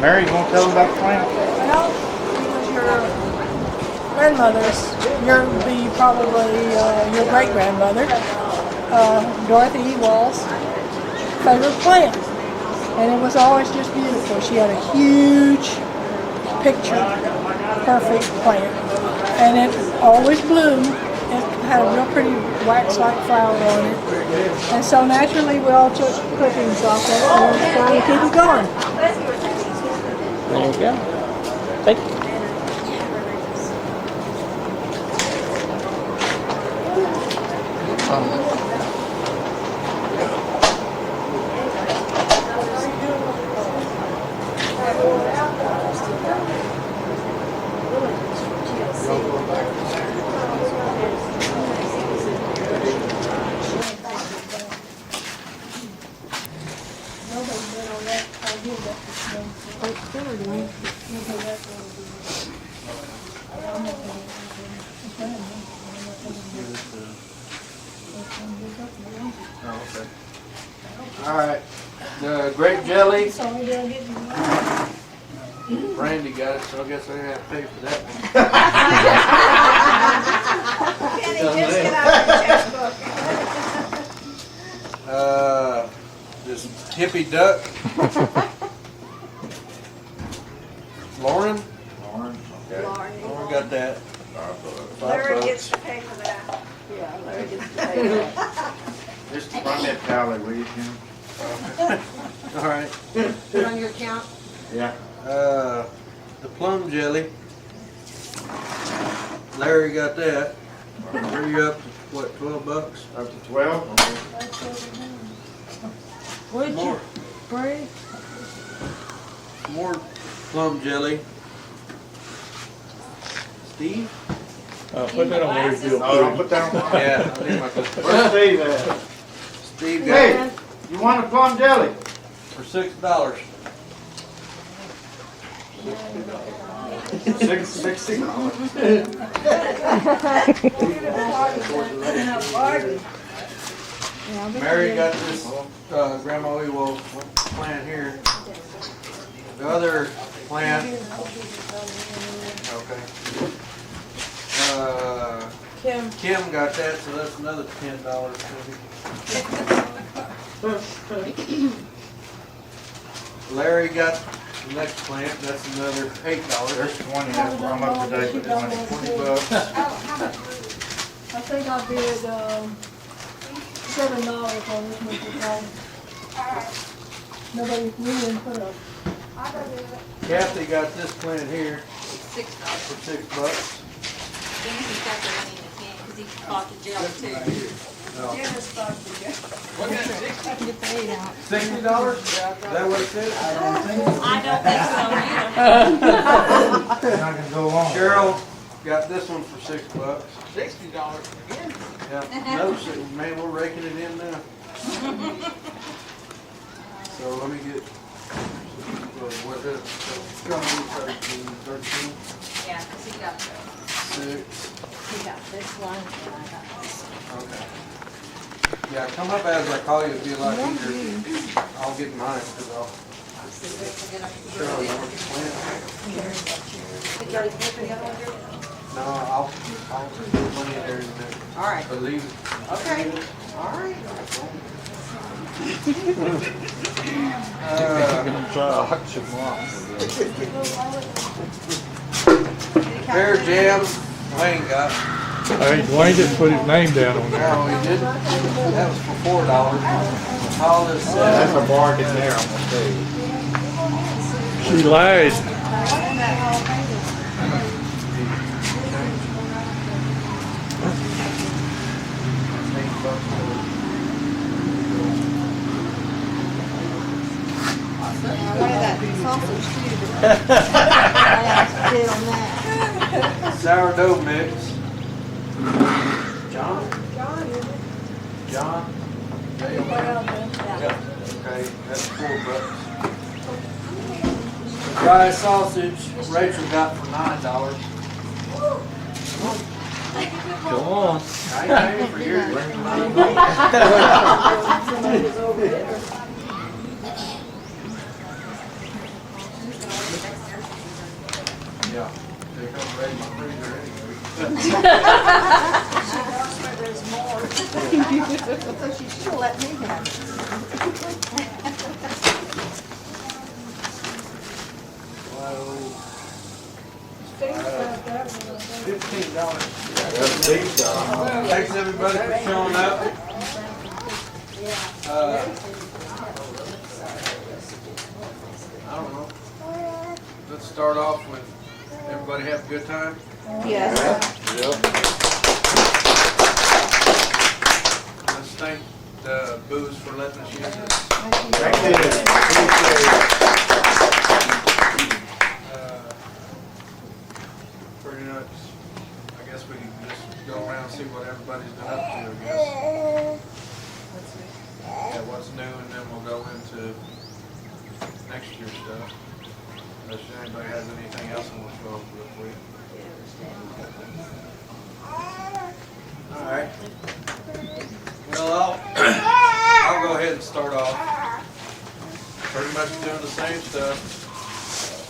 Mary, you want to tell them about the plant? Well, it was your grandmother's, probably your great-grandmother, Dorothy Ewald's favorite plant. And it was always just beautiful. She had a huge picture, perfect plant. And it always bloomed. It had a real pretty wax-like flower on it. And so naturally we all took clippings off of it and we're trying to keep it going. There you go. Thank you. All right, the grape jelly. Randy got it, so I guess I have to pay for that one. Can he just get out the checkbook? This hippie duck. Lauren? Okay. Lauren got that. Larry gets to pay for that. Yeah, Larry gets to pay that. Just run that tally, will you, Jim? All right. Put it on your account. Yeah. The plum jelly. Larry got that. Are you up to what, $12? Up to 12? Would you, Bree? More plum jelly. Steve? Put that on Larry's bill. Oh, I'll put that on. Yeah, I need my glasses. Where's Steve at? Steve got Hey, you want a plum jelly? it for $6. Mary got this Grandma Ewald plant here. The other plant. Okay. Kim got that, so that's another $10 maybe. Larry got the next plant, that's another $8. There's 20, that's where I'm up to date with $20. $20. I think I bid $7 on this one because nobody really put up. Kathy got this plant here $6. for $6. Dennis got the money in the can because he bought the jelly too. No. Dennis bought the jelly. I can get the $8 out. $60? Is that what it says? I don't think so either. Not gonna go on. Cheryl got this one for $6. $60 again. Yeah, another $6. Man, we're raking it in now. So let me get, what is it? It's gonna be 13. Yeah, because he got the, 6. he got this one and I got this one. Okay. Yeah, come up as I call you, it'd be a lot easier. I'll get mine, because I'll. Sure, I'll know what the plan is. Did you already pay for the other one, Drew? No, I'll put money in there in a minute. All right. But leave it. Okay. All right. Pear jam, Wayne got. Hey, Dwayne just put his name down on there. No, he didn't. That was for $4. All this, That's a bargain there, I'm gonna tell you. She lied. Sausage too. Bid on that. sourdough mix. John? John? Yeah. Okay, that's $4. Dry sausage, Rachel got for $9. Come on. I ain't paying for yours. Yeah. They come raid my freezer anyway. She wants where there's more. So she should let me have it. $15. That's deep stuff. Thanks everybody for showing up. I don't know. Let's start off with everybody have a good time. Yes. Yep. Let's thank the booze for letting us use it. Thank you. Appreciate it. Pretty much, I guess we can just go around and see what everybody's been up to, I guess. Yeah, what's new, and then we'll go into next year's stuff. Unless anybody has anything else they want to go over real quick. Alright. Well, I'll go ahead and start off. Pretty much doing the same stuff.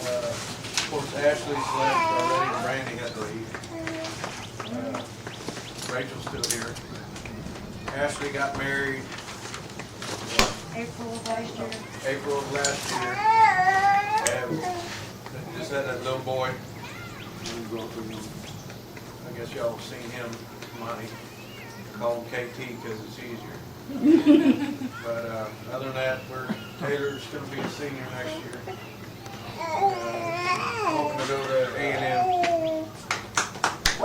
Of course, Ashley's left already, and Randy had to leave. Rachel's still here. Ashley got married April of last year. April of last year. And just had that little boy. I guess y'all have seen him, Monty. Call him KT because it's easier. But other than that, Taylor's going to be a senior next year. Hoping to go to A&M. But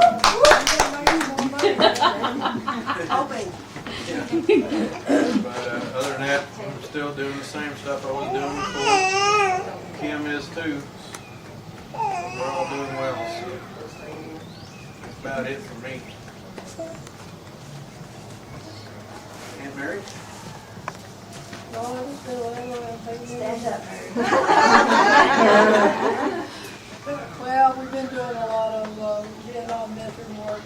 other than that, I'm still doing the same stuff I was doing before. Kim is too. We're all doing well, so that's about it for me. Aunt Mary? Stand up, Mary. Well, we've been doing a lot of Vietnam veteran work,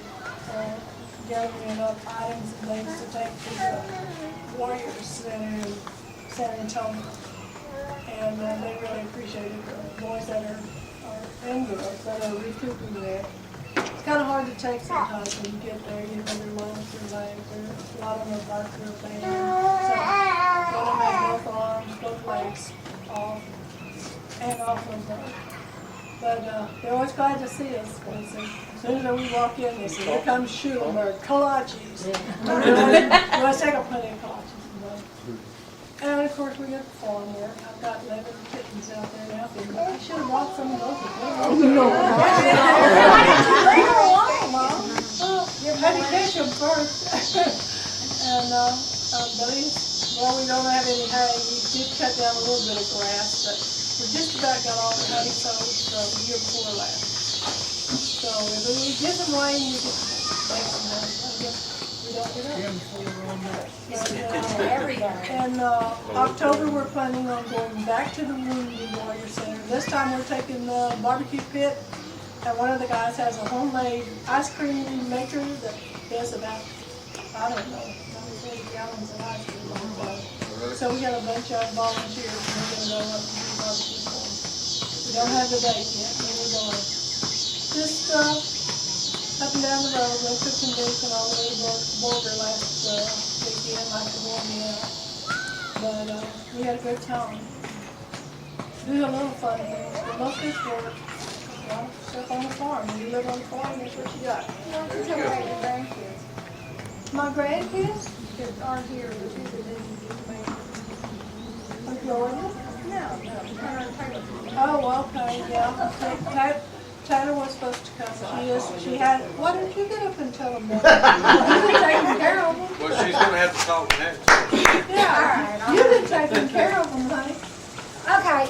gathering up items and things to take to the Warriors Center in San Antonio. And they really appreciate it, the boys that are and girls that are recouping there. It's kind of hard to take sometimes when you get there, you know, their lungs, their legs, a lot of them are bark their pain. So, one of them had both arms, both legs off, and off of them. But they're always glad to see us. As soon as we walk in, they say, here comes Schulenberg, kolaches. You always take a plenty of kolaches. And of course, we get the farm work. I've got 11 kittens out there now. I should have bought some of those. No. You had to catch them first. And well, we don't have any hay. We did cut down a little bit of grass, but we just about got all the honey sold from the year before last. So if we get some rain, we get make some honey. I guess we don't get up. In October, we're planning on going back to the Wounded Warrior Center. This time we're taking the barbecue pit, and one of the guys has a homemade ice cream maker that does about, I don't know, 40 gallons of ice cream. So we got a bunch of volunteers, and we're going to go up and do barbecue for them. We don't have the date yet, but we're going to just up and down the road, went to convention all the way to Boulder last weekend, like the one now. But we had a good time. Do a little fun things, but mostly it's work. Well, stuff on the farm. When you live on the farm, that's what you got. My grandkids are here. From Florida? No. Oh, okay, yeah. Tyler was supposed to come. She had, why don't you get up and tell them that? You've been taking care of them. Well, she's going to have to talk next. Yeah, you've been taking care of them, honey. Okay,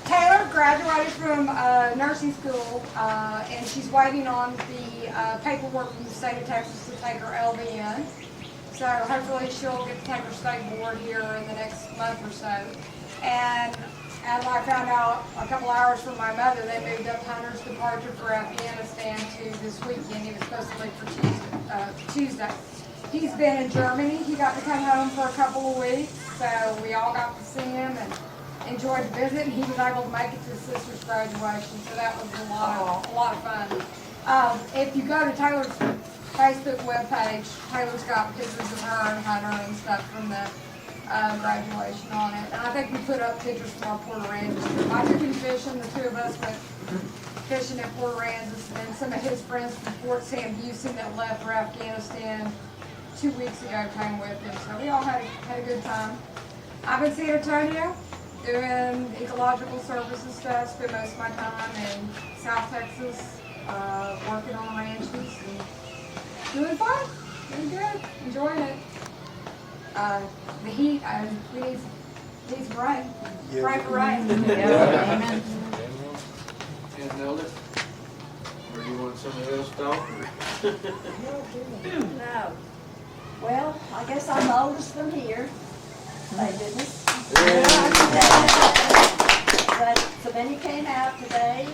Taylor graduated from nursing school, and she's waiting on the paperwork from the state of Texas to take her LVN. So hopefully she'll get to take her state board here in the next month or so. And as I found out a couple hours from my mother, they moved up Hunter's departure for Afghanistan to this weekend. He was supposed to leave for Tuesday. He's been in Germany. He got to come home for a couple of weeks, so we all got to see him. And enjoyed the visit, and he was able to make it to his sister's graduation, so that was a lot of fun. If you go to Taylor's Facebook webpage, Taylor's got pictures of her and Hunter and stuff from the graduation on it. And I think we put up pictures from our Port Aransas. I took him fishing, the two of us went fishing at Port Aransas, and some of his friends from Fort Sam Houston that left for Afghanistan 2 weeks ago came with him. So we all had a good time. I've been in San Antonio doing ecological services stuff, spent most of my time in South Texas, working on ranches and doing fun, doing good, enjoying it. The heat, we need rain. Pray for rain. Amen. And Nelda, or you want somebody else to talk? No. Well, I guess I'm the oldest one here. Thank goodness. But so many came out today.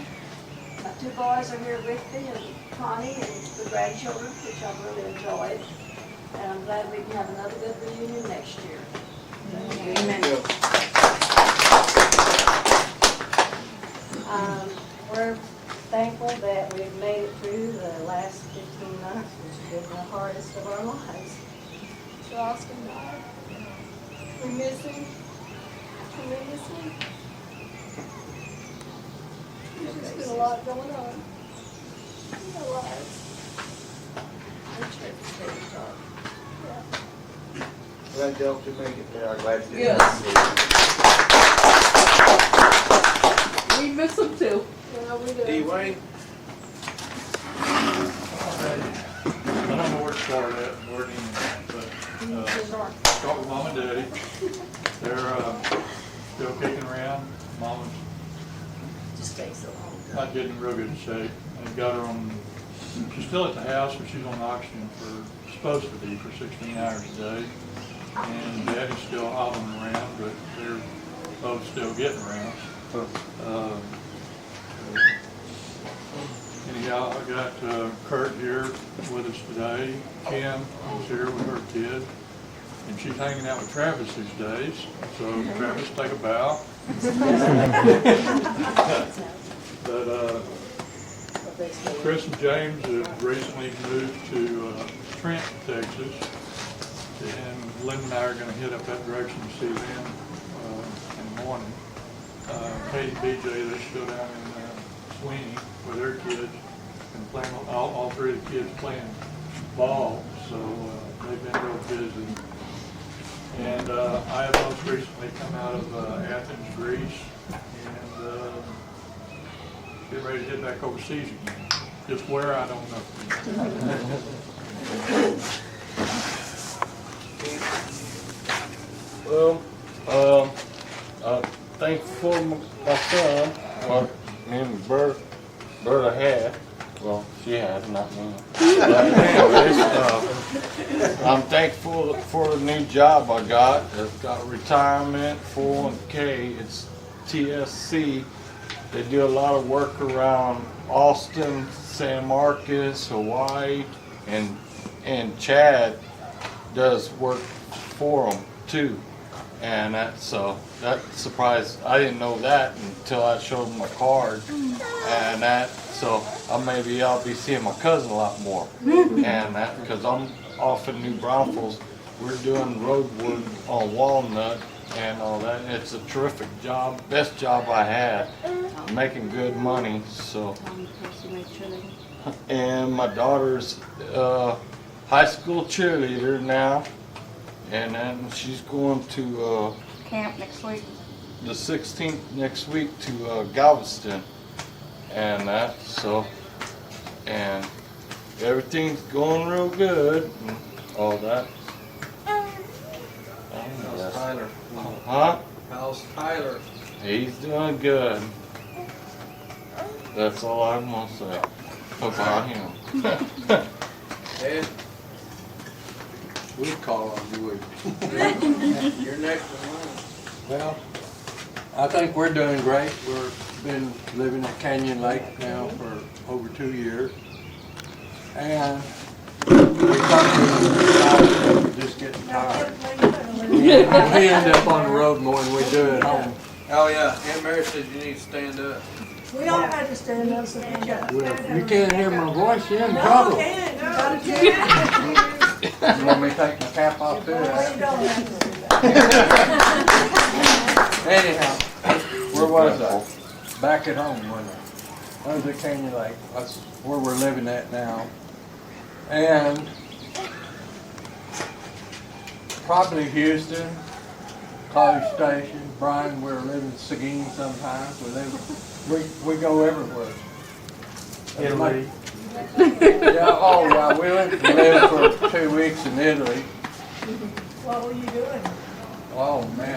My two boys are here with me, and Connie and the grandchildren, which I've really enjoyed. And I'm glad we can have another good reunion next year. Amen. We're thankful that we've made it through the last 15 months, which has been the hardest of our lives. So Austin died. We miss him tremendously. There's just been a lot going on in our lives. Glad y'all could make it there. I'm glad you did. Yes. We miss them too. Yeah, we do. D-Wayne? I don't know where to start at, where to end, but start with Mom and Daddy. They're still kicking around. Mama's Just takes so long. not getting in real good shape. I got her on, she's still at the house, but she's on oxygen for, supposed to be for 16 hours a day. And Daddy's still hobbling around, but they're both still getting around. Anyhow, I got Kurt here with us today. Kim is here with her kid. And she's hanging out with Travis these days. So Travis, take a bow. But Chris and James have recently moved to Trent, Texas. And Lynn and I are going to head up that direction to see them in the morning. Katie and BJ, they're still down in McQueeney with their kids and playing, all three of the kids playing ball. So they've been real busy. And I have most recently come out of Athens, Greece, and get ready to head back overseas again. Just where, I don't know. Well, thankful for my son, or me and Berta had. Well, she had, not me. But anyways, I'm thankful for the new job I got. It's got retirement, 401k. It's TSC. They do a lot of work around Austin, San Marcos, Hawaii, and Chad does work for them too. And that surprised. I didn't know that until I showed them my card, and so maybe I'll be seeing my cousin a lot more. And that because I'm off in New Braunfels, we're doing road work on Walnut and all that. And it's a terrific job, best job I had, making good money. So, and my daughter's high school cheerleader now. And then she's going to Camp next week. the 16th next week to Galveston, and and everything's going real good and all that. How's Tyler? Huh? How's Tyler? He's doing good. That's all I'm gonna say about him. Ed? We'd call on you, would You're next in line. Well, I think we're doing great. We've been living at Canyon Lake now for over 2 years. And we probably just getting tired. We end up on the road more than we do at home. Oh, yeah, Aunt Mary said you need to stand up. We all had to stand up so they got. Well, if you can't hear my voice, you're in trouble. You want me to take my cap off too? Anyhow, where was I? Back at home, wasn't I? I was at Canyon Lake. That's where we're living at now. And probably Houston, College Station, Bryan, we're living in Seguin sometimes. We go everywhere. Italy. Yeah, oh yeah, we lived for 2 weeks in Italy. What were you doing? Oh man,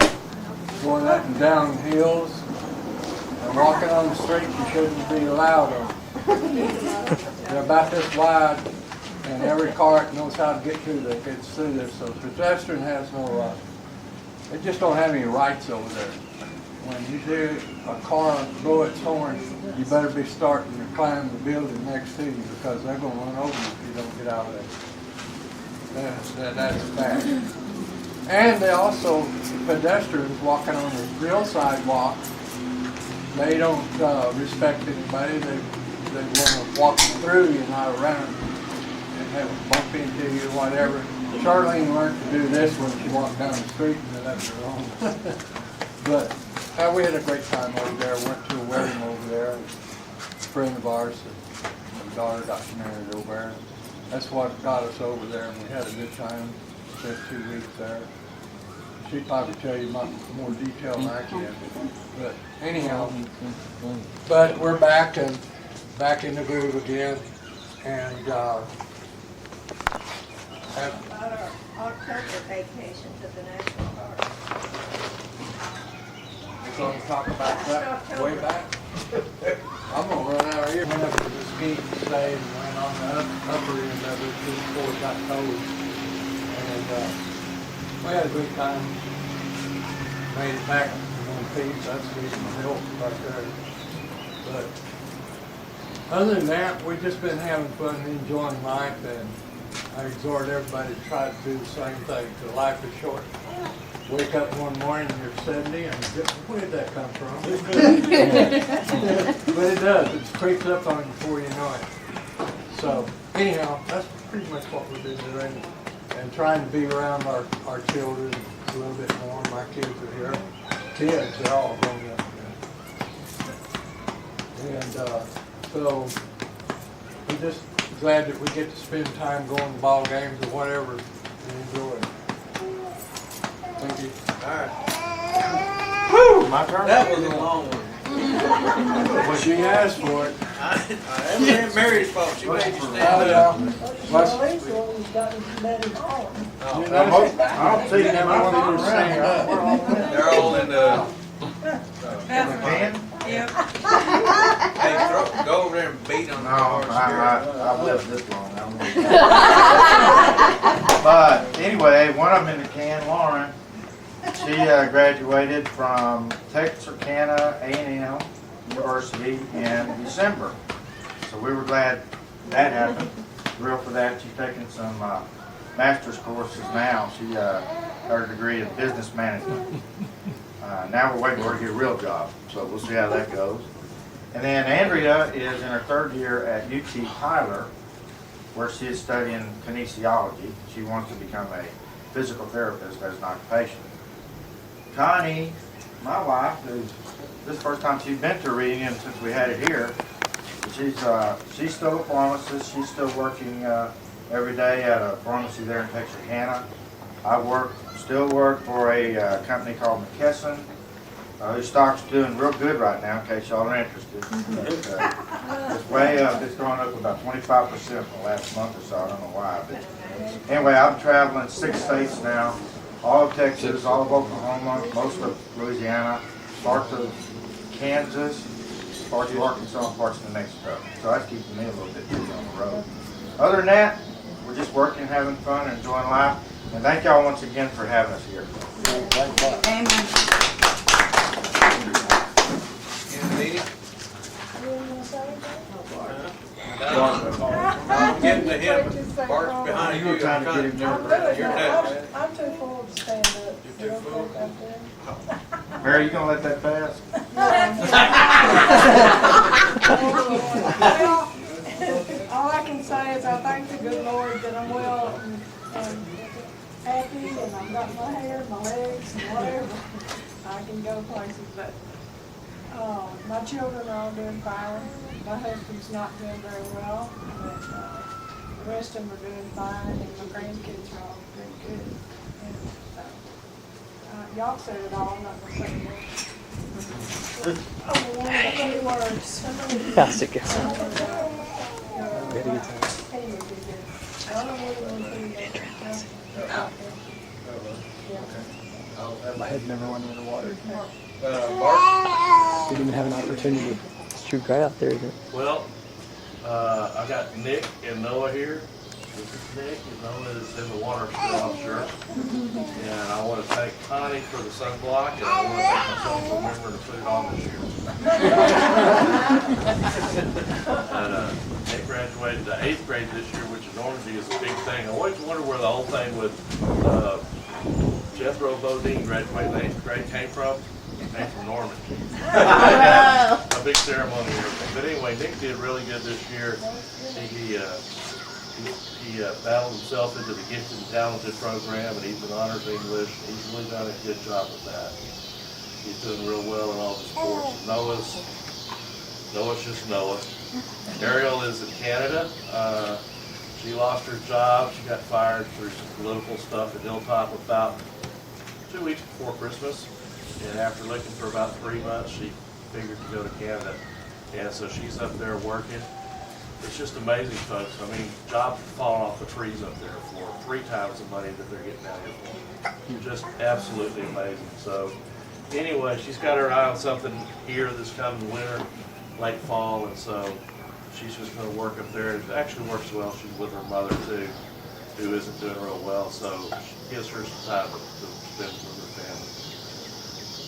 going up and down hills and walking on the streets you shouldn't be allowed on. They're about this wide, and every car that knows how to get through there gets through there. So pedestrian has no, they just don't have any rights over there. When you hear a car blow its horn, you better be starting to climb the building next to you because they're going to run over you if you don't get out of there. That's a fact. And they also, pedestrians walking on the real sidewalk, they don't respect anybody. They want to walk through you, not around you, and have a bump into you, whatever. Charlene learned to do this when she walked down the street and then left her own. But we had a great time over there. Went to a wedding over there. A friend of ours, her daughter got married over there. That's what got us over there, and we had a good time. Spent 2 weeks there. She'd probably tell you more detail than I can. But anyhow, but we're back and back in the groove again, and Our October vacation to the national park. we're going to talk about that way back. I'm going to run out of here. Went up to the ski stage and went on the upper end of it before it got cold. And we had a good time. Made it back in one piece. That's the milk right there. But other than that, we've just been having fun and enjoying life, and I exhort everybody to try to do the same thing, because life is short. Wake up one morning and you're 70, and where did that come from? But it does. It creeps up on you before you know it. So anyhow, that's pretty much what we've been doing, and trying to be around our children a little bit more. My kids are here. Kids, they're all grown up here. And so we're just glad that we get to spend time going to ball games or whatever and enjoy it. Thank you. All right. Woo! My turn? That was a long one. Well, she asked for it. That was Aunt Mary's fault. She made you stand Well, up. you know, I don't see you them. never want to stand up. They're all in the. Can? Hey, go over there and beat on the No, car. I've lived this long. But anyway, one of them in the can, Lauren, she graduated from Texarkana A&M University in December. So we were glad that happened. Thrilled for that. She's taking some master's courses now. She got her degree in business management. Now we're waiting for her to get a real job, so we'll see how that goes. And then Andrea is in her 3rd year at UT Tyler, where she is studying kinesiology. She wants to become a physical therapist as an occupation. Connie, my wife, who's this is the first time she's been to a reunion since we had it here. She's still a pharmacist. She's still working every day at a pharmacy there in Texarkana. I still work for a company called McKesson, whose stock's doing real good right now, in case y'all are interested. It's way up. It's gone up about 25% in the last month or so. I don't know why. But anyway, I'm traveling 6 states now, all of Texas, all of Oklahoma, most of Louisiana, parts of Kansas, parts of Arkansas, and parts of New Mexico. So that's keeping me a little bit busy on the road. Other than that, we're just working, having fun, and enjoying life. And thank y'all once again for having us here. Amen. I'm getting to him. Bart's behind you. You were trying to get him there. You're next. I'm too full to stand up. You're too full? Mary, you gonna let that pass? Well, all I can say is I thank the good Lord that I'm well and happy, and I've got my hair, my legs, and whatever. I can go places, but my children are all doing fine. My husband's not doing very well, but the rest of them are doing fine, and my grandkids are all doing good. And, y'all said it all, I'm not gonna say it. Oh, one of the words. How's it going? My head never went in the water. Bart? Didn't even have an opportunity. It's true right out there, isn't it? Well, I got Nick and Noah here. This is Nick, and Noah is in the water still, I'm sure. And I want to thank Connie for the sunblock, and I want to thank myself for remembering to put it on this year. And Nick graduated to 8th grade this year, which in Normandy is a big thing. I always wonder where the whole thing with Jethro Bodine graduating 8th grade came from. It came from Normandy. A big ceremony and everything. But anyway, Nick did really good this year. He battled himself into the gifted and talented program, and he's in honors English. He's really done a good job with that. He's doing real well in all the sports. Noah's just Noah. Ariel is in Canada. She lost her job. She got fired through some political stuff at Hilltop about 2 weeks before Christmas. And after looking for about 3 months, she figured to go to Canada. And so she's up there working. It's just amazing, folks. I mean, jobs are falling off the trees up there for 3 times the money that they're getting out here for. Just absolutely amazing. So anyway, she's got her eye on something here this coming winter, late fall, and so she's just going to work up there. It actually works well. She's with her mother, too, who isn't doing real well, so she gives her some time to spend with her family.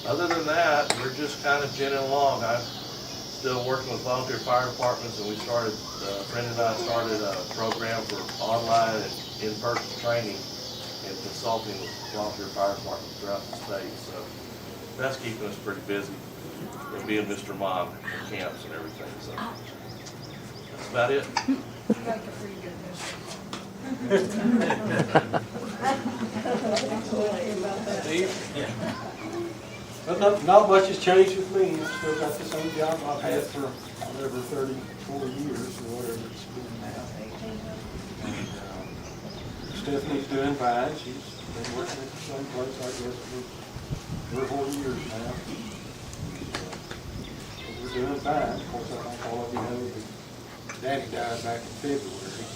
Other than that, we're just kind of ginning along. I'm still working with volunteer fire departments, and we started, a friend and I started a program for online and in-person training and consulting with volunteer fire departments throughout the state. So that's keeping us pretty busy, and being Mr. Mom in camps and everything. So that's about it. You make a pretty good Steve? Yeah. But not much has changed with me. I've still got the same job I've had for whatever 34 years or whatever it's been now. And, Stephanie's doing fine. She's been working at the same place, I guess, for 3 or 4 years now. We're doing fine. Of course, I think all of you know that Daddy died back in February.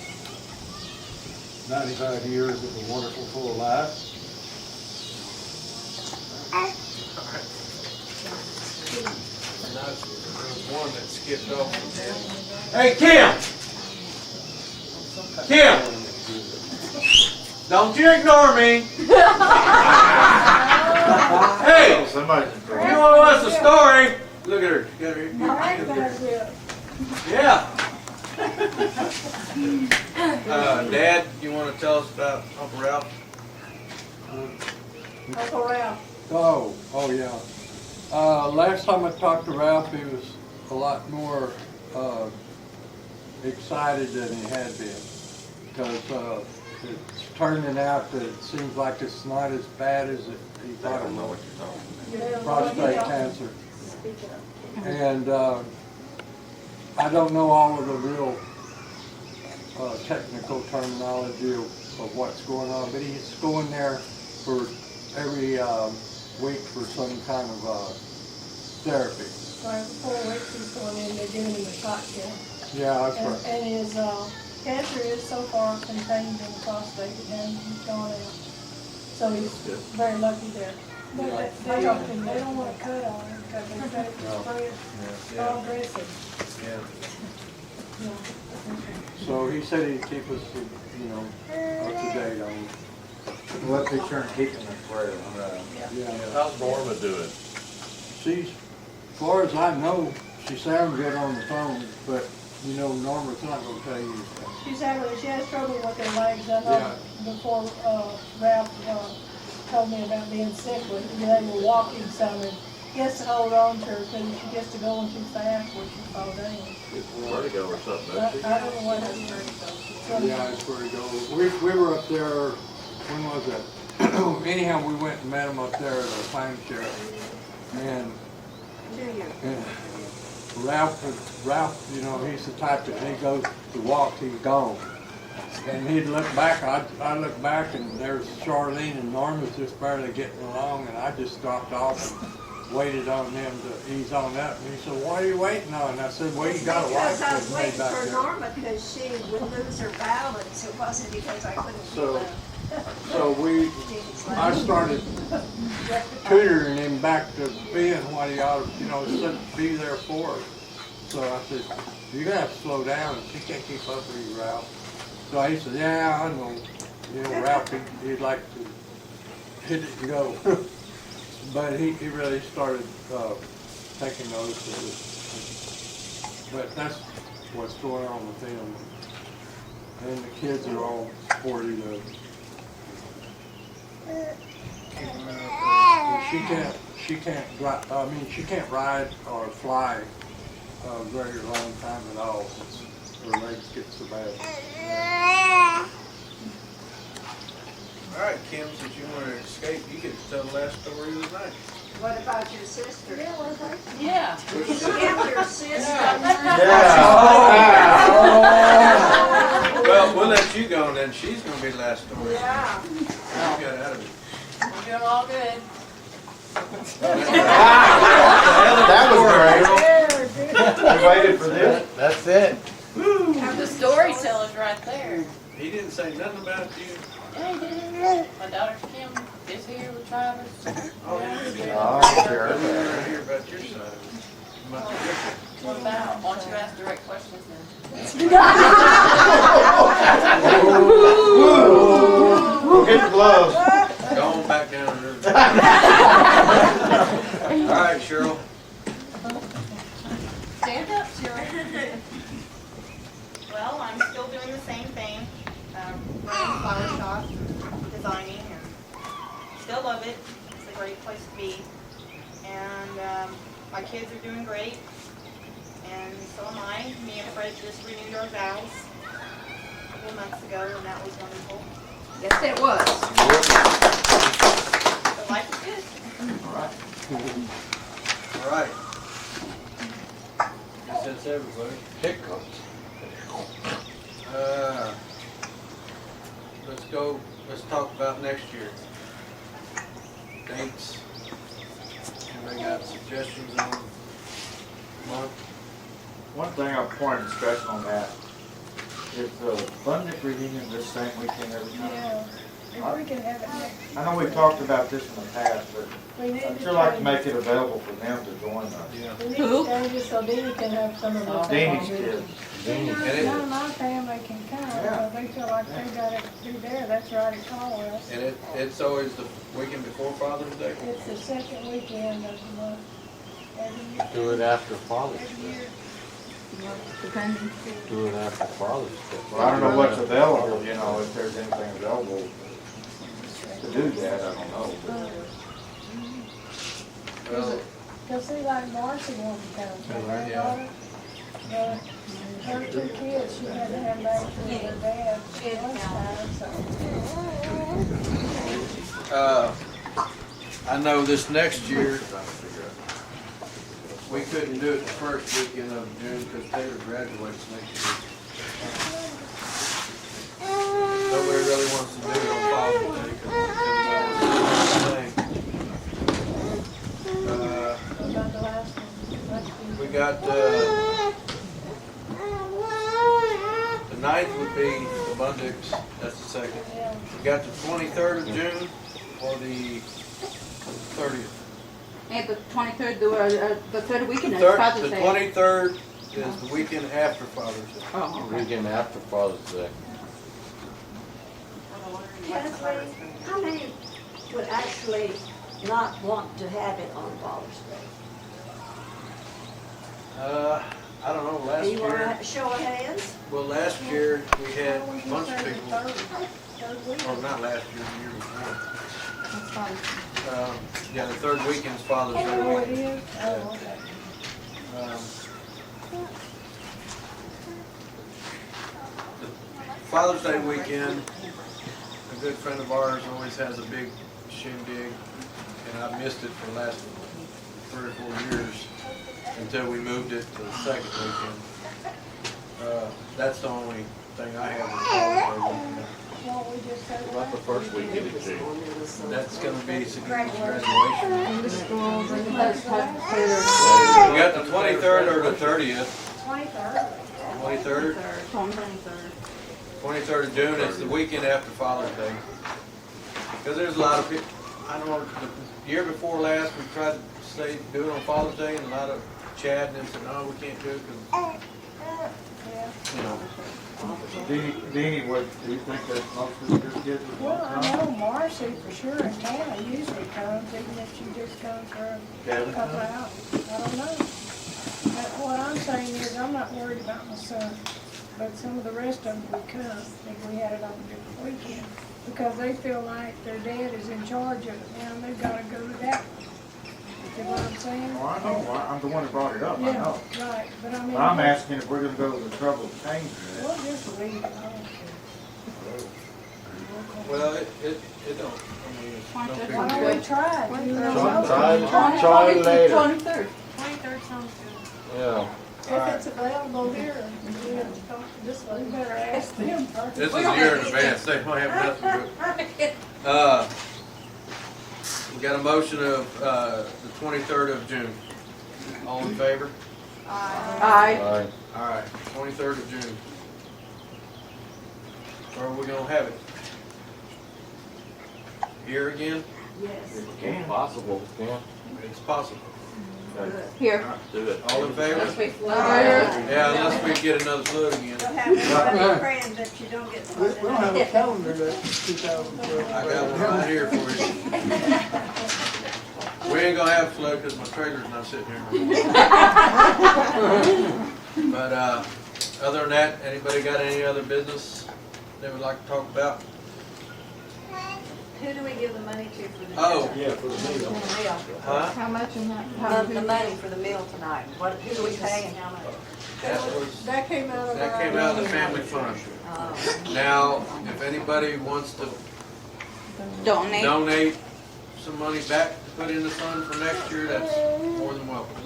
95 years of a wonderful, full life. One that skipped off. Hey, Kim! Kim! Don't you ignore me! Hey! You owe us a story! Look at her. She got her. Yeah. Dad, you want to tell us about Uncle Ralph? Uncle Ralph. Oh yeah. Last time I talked to Ralph, he was a lot more excited than he had been, because it's turning out that it seems like it's not as bad as he thought it was. Prostate cancer. And I don't know all of the real technical terminology of what's going on, but he's going there for every week for some kind of therapy. Right, 4 weeks he's going in, they're giving him a shot again. Yeah, that's right. And his cancer is so far contained in the prostate and he's gone out. So he's very lucky there. But they don't want to cut on him because they said it's progressive. Yeah. So he said he'd keep us, up to date on it. What they trying to keep in the prayer? Yeah. How's Norma doing? She's, as far as I know, she sounds good on the phone, but Norma's not going to tell you anything. She has trouble with her legs. I know before Ralph told me about being sick with, they were walking some, and He has to hold on to her because she gets to going too fast when she falls down. Vertigo or something, I doesn't she? don't know what it is. Yeah, that's where he goes. We were up there, when was that? Anyhow, we went and met him up there at the timeshare. And Ralph, you know, he's the type that he goes to walk, he's gone. And he'd look back, I'd look back, and there's Charlene and Norm was just barely getting along, and I just dropped off and waited on them to ease on up. And he said, "What are you waiting on?" And I said, "Well, you got a wife Because I was with me waiting back for there." Norma because she would lose her balance. It wasn't because I couldn't. So I started tutoring him back to being what he ought to, you know, be there for us. So I said, "You're gonna have to slow down. She can't keep up with you, Ralph." So he said, "Yeah, I know. You know, Ralph, he'd like to hit it and go." But he really started taking notice of it. But that's what's going on with him. And the kids are all sporty though. She can't drive. I mean, she can't ride or fly a very long time at all. Her legs get so bad. All right, Kim, since you want to escape, you get to tell the last story of the night. What about your sister? Yeah. Skip your sister. Well, we'll let you go, and then she's going to be the last story. Yeah. You got out of it. We're doing all good. That was great. We waited for this. That's it. The storyteller's right there. He didn't say nothing about you. Yeah, he did. My daughter Kim is here with Travis. Oh, sure. I want to hear about your side of it. What about? Why don't you ask direct questions then? We'll get the gloves. Go on back down to the All right, Cheryl. Stand up, Cheryl. Well, I'm still doing the same thing, running flower shop, designing, and still love it. It's a great place to be. And my kids are doing great, and so am I. Me and Fred just renewed our vows a couple months ago, and that was wonderful. Yes, it was. So life is good. All right. Guess that's everybody. Let's talk about next year. Dates. Anybody got suggestions on month? One thing I wanted to stress on that is the funding reunion this same weekend every time. Yeah, if we can have it next. I know we've talked about this in the past, but We need I'd to sure like to change- make it available for them to join us. Yeah. We need to change it so Dee can have some of the. Deanie's kids. None of my family can come, so they feel like they got it through there, that's right at Colorado. And it's always the weekend before Father's Day? It's the second weekend of the month, every year. Do it after Father's Every Day. year. Depending. Do it after Father's Day. Well, I don't know what's available, you know, if there's anything available to do that, I don't know. but- Well, Cause see, like Marcy wanted to come, her Yeah. daughter, her two kids, she had to have back to her dad lunchtime, so. I know this next year, we couldn't do it the first weekend of June because Taylor graduates next year. Nobody really wants to do it on Father's Day because it's About the last one. we got, the 9th would be the Monday, that's the second. Yeah. We got the 23rd of June or the 30th. And the 23rd, the third weekend is The Father's Day. 23rd is the weekend after Father's Day. Oh, okay. Weekend after Father's Day. Kathleen, how many would actually not want to have it on Father's Day? I don't know, last Do you want year, to show of hands? well, last year we had a bunch of Third people, week. or not last year, the year before. That's fine. Yeah, the third weekend's Father's Day Oh, it weekend. is? Oh, okay. Father's Day weekend, a good friend of ours always has a big shindig, and I've missed it for the last 3 or 4 years until we moved it to the second weekend. That's the only thing I have with Father's Day weekend. Well, we just said About the first weekend in June. That's gonna be Sagitta's graduation. We got the 23rd or the 30th. 23rd? 23rd of June, it's the weekend after Father's Day. Because there's a lot of people, I know the year before last, we tried to do it on Father's Day, and a lot of Chad and said, no, we can't do it because, you know. Deanie, what, do you think that most of your kids would Well, want I to come? know Marcy for sure, and Hannah usually comes, even if she just comes for a Kevin couple comes? hours. I don't know. But what I'm saying is, I'm not worried about my son, but some of the rest of them would come if we had it on a different weekend. Because they feel like their dad is in charge of it now, and they've gotta go to that one. You know what I'm saying? Well, I know, I'm the one that brought it up, I Yeah, know. right, but I mean. But I'm asking if we're gonna go to the trouble of changing it. Well, just leave it, I don't care. Well, it don't, I mean, it's no big Why deal. we tried, you know. Try later. 23rd. 23rd sounds good. Yeah. If it's available here, we have to talk to this one, we better ask them first. This is a year in advance, they don't have nothing to do. We got a motion of, the 23rd of June. All in favor? Aye. All right, 23rd of June. Where are we gonna have it? Here again? Yes. It's possible. Yeah. It's possible. Here. Do it. All in favor? Aye. Yeah, unless we get another flood again. You'll have everybody praying that you don't get We flooded. don't have a calendar that's 2012. I got one right here for you. We ain't gonna have a flood because my trailer's not sitting here. But, other than that, anybody got any other business they would like to talk about? Who do we give the money to for the? Oh, Yeah, for the meal. huh? How much in that? The money for the meal tonight. Who do we pay and how much? That came out of our. That came out of the family fund. Now, if anybody wants to Donate. donate some money back to put in the fund for next year, that's more than welcome.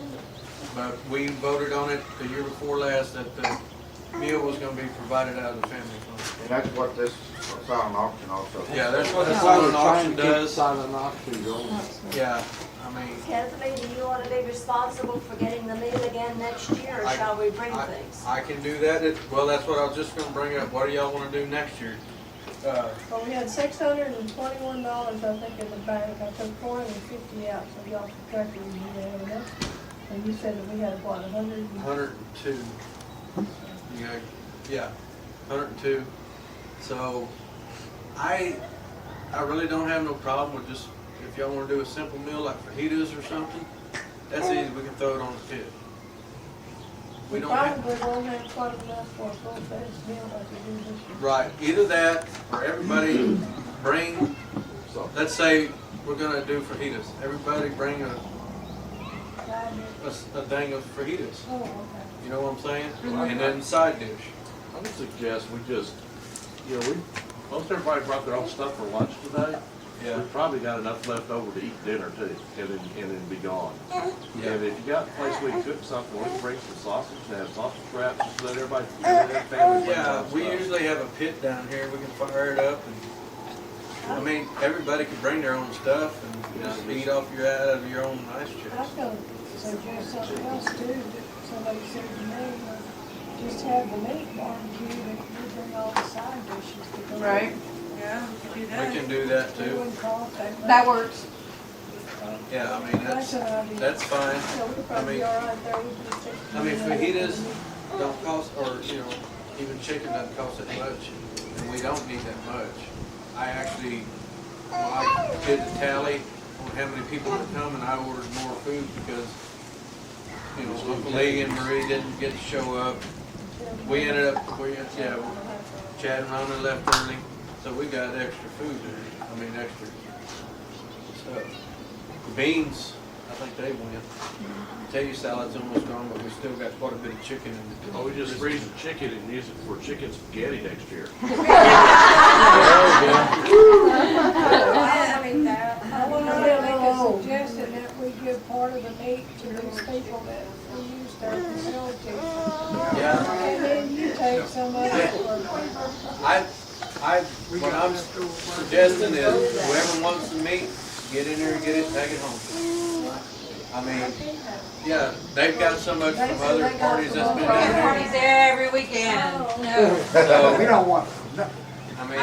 But we voted on it the year before last that the meal was gonna be provided out of the family fund. And that's what this silent auction also. Yeah, that's what the silent auction does. Silent auction going. Yeah, I mean, Kathleen, do you want to be responsible for getting the meal again next year, or I- shall we bring things? I can do that. Well, that's what I was just gonna bring up. What do y'all wanna do next year? Well, we had $621, I think, in the bank. I took $450 out, so y'all subtracted it, you know. And you said that we had, what, 100? 102. Yeah, 102. So, I really don't have no problem with just, if y'all wanna do a simple meal like fajitas or something, that's easy, we can throw it on the pit. We don't have, Probably won't have quite enough for a full-fledged meal like we do this year. right, either that, or everybody bring, let's say we're gonna do fajitas, everybody bring a thing of fajitas, Oh, okay. you know what I'm saying? And then side dish. I would suggest we just, most everybody brought their own stuff for lunch today. Yeah. We probably got enough left over to eat dinner too, and then be gone. Yeah. And if you got a place we can cook something, we can bring some sausage and have sausage wraps, just let everybody, their family bring their Yeah, own we stuff. usually have a pit down here, we can fire it up and, I mean, everybody can bring their own stuff and just eat off out of your own ice I was chest. gonna suggest something else too, that somebody said to me, just have the meat barbecue, and we bring all the side dishes. because Right. Yeah, we could do We that. can do that It too. wouldn't cost that much. That works. Yeah, I mean, That's an idea. that's fine. Yeah, we could I probably mean, be all right there. We could take- I mean, fajitas don't cost, or, even chicken doesn't cost that much, and we don't need that much. I actually, when I did the tally on how many people would come, and I ordered more food because, Uncle Lee and Marie didn't get to show up. We ended up, Chad and Rhonda left early, so we got extra food there, extra. The beans, I think they win. Potato salad's almost gone, but we still got quite a bit of chicken in the. Oh, we just freeze the chicken and use it for chicken spaghetti next year. I want to make a suggestion that we give part of the meat to these people that we use their facilities. Yeah. And then you take some of it for. What I'm suggesting is whoever wants the meat, get in there and get it, take it home. I mean, yeah, they've got so much from other parties that's been down there. Parties there every weekend. No. So, We don't want, no. I mean,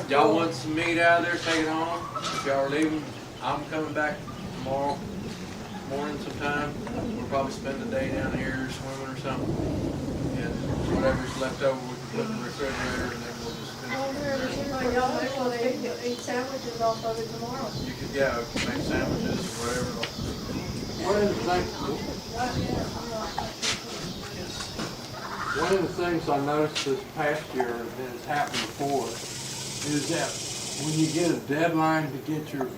y'all want some meat out of there, take it home. If y'all are leaving, I'm coming back tomorrow morning sometime. We'll probably spend the day down here swimming or something. And whatever's left over, we can put in the refrigerator and then we'll just finish. Y'all may want to eat sandwiches off of it tomorrow. You could, yeah, make sandwiches or whatever. One of the things I noticed this past year that has happened before is that when you get a deadline to get your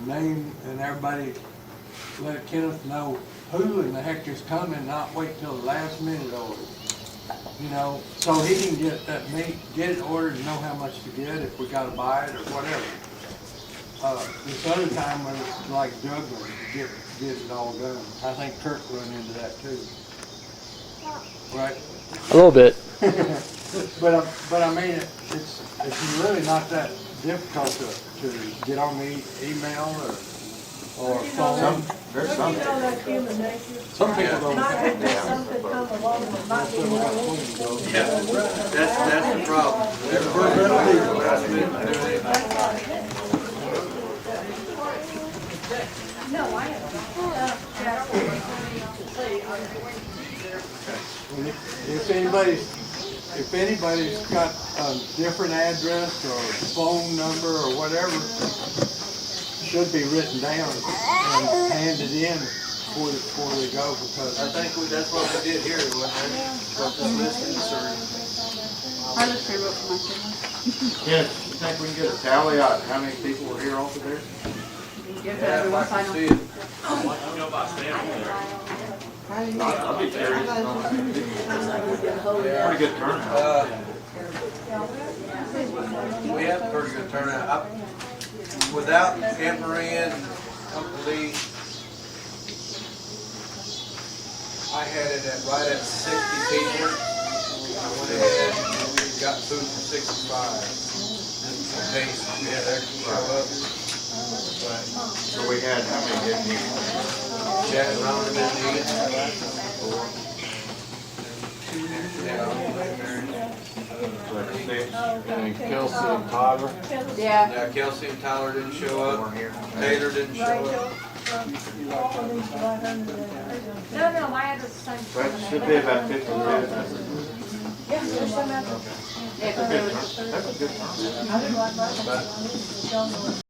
name and everybody let Kenneth know who in the heck is coming, not wait till the last minute order. You know, so he can get that meat, get it ordered and know how much to get, if we gotta buy it or whatever. This other time when it's like juggling to get it all done. I think Kirk run into that too. Right? A little bit. But I mean, it's really not that difficult to get on the email or phone. There's Don't some. you know that's human nature? Some people don't. Not that something come along that might be more interesting. Yeah, that's the problem. If anybody's got a different address or phone number or whatever, should be written down and handed in before they go, because I think that's what we did here, wasn't it? What this list is, or? I just pre-wrote for my family. Yes, you think we can get a tally on how many people were here altogether? Give Yeah, if everyone I sign can off. see it. I'll go by stamp there. I'll be curious. Yeah. Pretty good turnout. We have a pretty good turnout. Without Aunt Maria and Uncle Lee, I had it at right at 60 people. I went ahead and got food for 65. Just in case we had extra show up. But So we had how many didn't eat? Chad and Ron didn't eat. Yeah. So six. And Kelsey and Tyler. Yeah. Yeah, Kelsey and Tyler didn't show Weren't up. here. Taylor didn't show Rachel, up. all of these 500. No, my address is the same. That should be about 50 minutes. Yeah, there's some out there. Yeah, 'cause there was- That's a good turnout. I do like that.